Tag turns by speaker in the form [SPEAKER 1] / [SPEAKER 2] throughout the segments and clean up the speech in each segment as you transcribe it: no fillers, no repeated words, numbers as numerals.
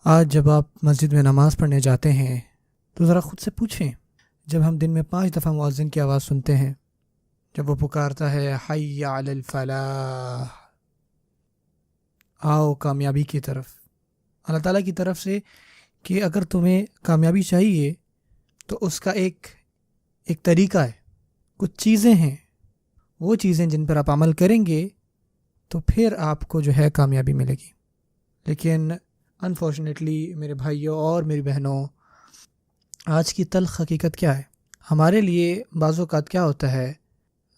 [SPEAKER 1] آج جب آپ مسجد میں نماز پڑھنے جاتے ہیں تو ذرا خود سے پوچھیں، جب ہم دن میں 5 دفعہ مؤذن کی آواز سنتے ہیں، جب وہ پکارتا ہے حی علی الفلاح، آؤ کامیابی کی طرف، اللہ تعالیٰ کی طرف سے کہ اگر تمہیں کامیابی چاہیے تو اس کا ایک طریقہ ہے، کچھ چیزیں ہیں، وہ چیزیں جن پر آپ عمل کریں گے تو پھر آپ کو جو ہے کامیابی ملے گی۔ لیکن انفارچونیٹلی میرے بھائیوں اور میری بہنوں، آج کی تلخ حقیقت کیا ہے؟ ہمارے لیے بعض اوقات کیا ہوتا ہے،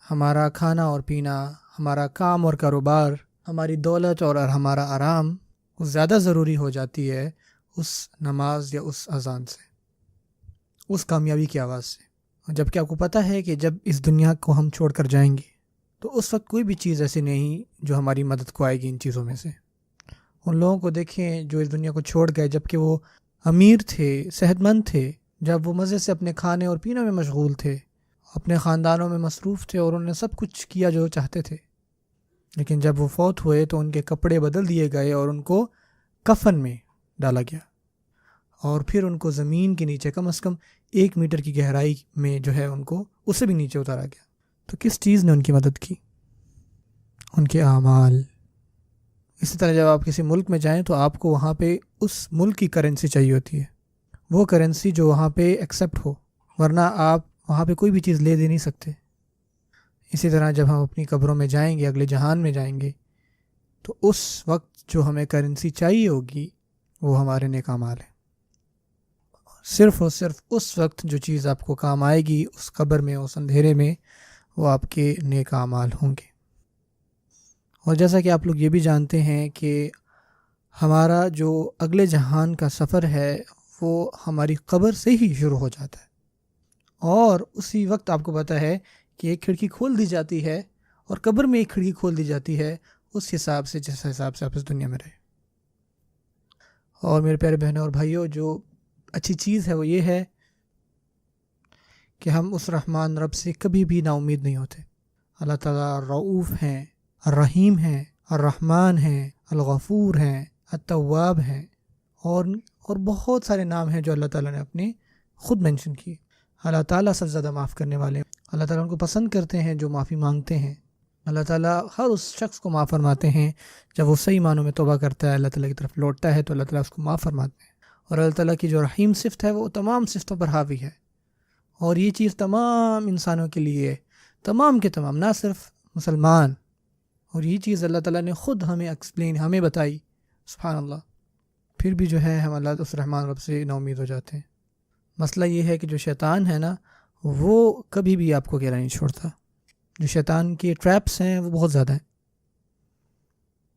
[SPEAKER 1] ہمارا کھانا اور پینا، ہمارا کام اور کاروبار، ہماری دولت اور ہمارا آرام وہ زیادہ ضروری ہو جاتی ہے اس نماز یا اس اذان سے، اس کامیابی کی آواز سے۔ جبکہ آپ کو پتہ ہے کہ جب اس دنیا کو ہم چھوڑ کر جائیں گے تو اس وقت کوئی بھی چیز ایسی نہیں جو ہماری مدد کو آئے گی ان چیزوں میں سے۔ ان لوگوں کو دیکھیں جو اس دنیا کو چھوڑ گئے جبکہ وہ امیر تھے، صحت مند تھے، جب وہ مزے سے اپنے کھانے اور پینے میں مشغول تھے، اپنے خاندانوں میں مصروف تھے اور انہوں نے سب کچھ کیا جو چاہتے تھے، لیکن جب وہ فوت ہوئے تو ان کے کپڑے بدل دیے گئے اور ان کو کفن میں ڈالا گیا، اور پھر ان کو زمین کے نیچے کم از کم 1 میٹر کی گہرائی میں جو ہے ان کو اس سے بھی نیچے اتارا گیا۔ تو کس چیز نے ان کی مدد کی؟ ان کے اعمال۔ اسی طرح جب آپ کسی ملک میں جائیں تو آپ کو وہاں پہ اس ملک کی کرنسی چاہیے ہوتی ہے، وہ کرنسی جو وہاں پہ ایکسیپٹ ہو، ورنہ آپ وہاں پہ کوئی بھی چیز لے دے نہیں سکتے۔ اسی طرح جب ہم اپنی قبروں میں جائیں گے، اگلے جہان میں جائیں گے، تو اس وقت جو ہمیں کرنسی چاہیے ہوگی وہ ہمارے نیک اعمال ہیں۔ صرف اور صرف اس وقت جو چیز آپ کو کام آئے گی اس قبر میں، اس اندھیرے میں، وہ آپ کے نیک اعمال ہوں گے۔ اور جیسا کہ آپ لوگ یہ بھی جانتے ہیں کہ ہمارا جو اگلے جہان کا سفر ہے وہ ہماری قبر سے ہی شروع ہو جاتا ہے، اور اسی وقت آپ کو پتہ ہے کہ ایک کھڑکی کھول دی جاتی ہے اور قبر میں ایک کھڑکی کھول دی جاتی ہے، اس حساب سے جس حساب سے آپ اس دنیا میں رہے۔ اور میرے پیارے بہنوں اور بھائیوں، جو اچھی چیز ہے وہ یہ ہے کہ ہم اس رحمان رب سے کبھی بھی نا امید نہیں ہوتے۔ اللہ تعالیٰ رؤوف ہیں، الرحیم ہیں، الرحمن ہیں، الغفور ہیں، التواب ہیں، اور بہت سارے نام ہیں جو اللہ تعالیٰ نے اپنے خود مینشن کیے۔ اللہ تعالیٰ سب سے زیادہ معاف کرنے والے ہیں۔ اللہ تعالیٰ ان کو پسند کرتے ہیں جو معافی مانگتے ہیں۔ اللہ تعالیٰ ہر اس شخص کو معاف فرماتے ہیں جب وہ صحیح معنوں میں توبہ کرتا ہے، اللہ تعالیٰ کی طرف لوٹتا ہے تو اللہ تعالیٰ اس کو معاف فرماتے ہیں۔ اور اللہ تعالیٰ کی جو رحیم صفت ہے وہ تمام صفتوں پر حاوی ہے، اور یہ چیز تمام انسانوں کے لیے، تمام کے تمام، نہ صرف مسلمان۔ اور یہ چیز اللہ تعالیٰ نے خود ہمیں ایکسپلین، ہمیں بتائی، سبحان اللہ۔ پھر بھی جو ہے ہم اللہ اس رحمان رب سے نا امید ہو جاتے ہیں۔ مسئلہ یہ ہے کہ جو شیطان ہے نا، وہ کبھی بھی آپ کو اکیلا نہیں چھوڑتا۔ جو شیطان کے ٹریپس ہیں وہ بہت زیادہ ہیں۔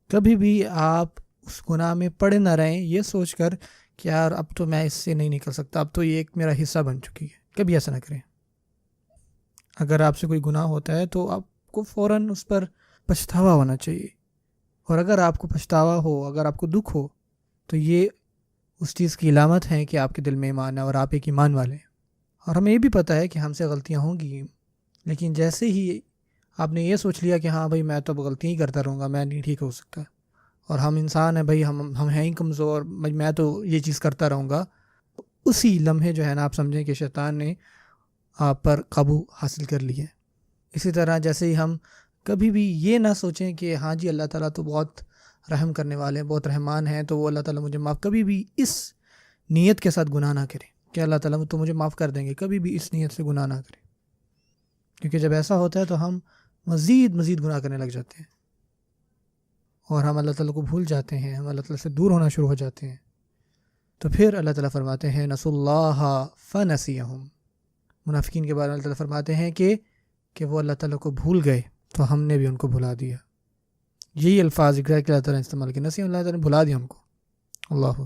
[SPEAKER 1] کبھی بھی آپ اس گناہ میں پڑے نہ رہیں یہ سوچ کر کہ یار اب تو میں اس سے نہیں نکل سکتا، اب تو یہ ایک میرا حصہ بن چکی ہے۔ کبھی ایسا نہ کریں۔ اگر آپ سے کوئی گناہ ہوتا ہے تو آپ کو فوراً اس پر پچھتاوا ہونا چاہیے، اور اگر آپ کو پچھتاوا ہو، اگر آپ کو دکھ ہو، تو یہ اس چیز کی علامت ہے کہ آپ کے دل میں ایمان ہے اور آپ ایک ایمان والے ہیں۔ اور ہمیں یہ بھی پتہ ہے کہ ہم سے غلطیاں ہوں گی، لیکن جیسے ہی آپ نے یہ سوچ لیا کہ ہاں بھائی میں تو غلطیاں ہی کرتا رہوں گا، میں نہیں ٹھیک ہو سکتا، اور ہم انسان ہیں بھائی، ہم ہیں ہی کمزور، میں تو یہ چیز کرتا رہوں گا، اسی لمحے جو ہے نا آپ سمجھیں کہ شیطان نے آپ پر قابو حاصل کر لیا ہے۔ اسی طرح جیسے ہی ہم کبھی بھی یہ نہ سوچیں کہ ہاں جی اللہ تعالیٰ تو بہت رحم کرنے والے ہیں، بہت رحمان ہیں، تو وہ اللہ تعالیٰ مجھے معاف، کبھی بھی اس نیت کے ساتھ گناہ نہ کریں کہ اللہ تعالیٰ تو مجھے معاف کر دیں گے، کبھی بھی اس نیت سے گناہ نہ کریں، کیونکہ جب ایسا ہوتا ہے تو ہم مزید گناہ کرنے لگ جاتے ہیں، اور ہم اللہ تعالیٰ کو بھول جاتے ہیں، ہم اللہ تعالیٰ سے دور ہونا شروع ہو جاتے ہیں۔ تو پھر اللہ تعالیٰ فرماتے ہیں نسوا اللہ فنسیہم، منافقین کے بارے میں اللہ تعالیٰ فرماتے ہیں کہ وہ اللہ تعالیٰ کو بھول گئے تو ہم نے بھی ان کو بھلا دیا۔ یہی الفاظ اللہ تعالیٰ نے استعمال کیے، نسیہم، اللہ تعالیٰ نے بھلا دیا ہم کو۔ اللہ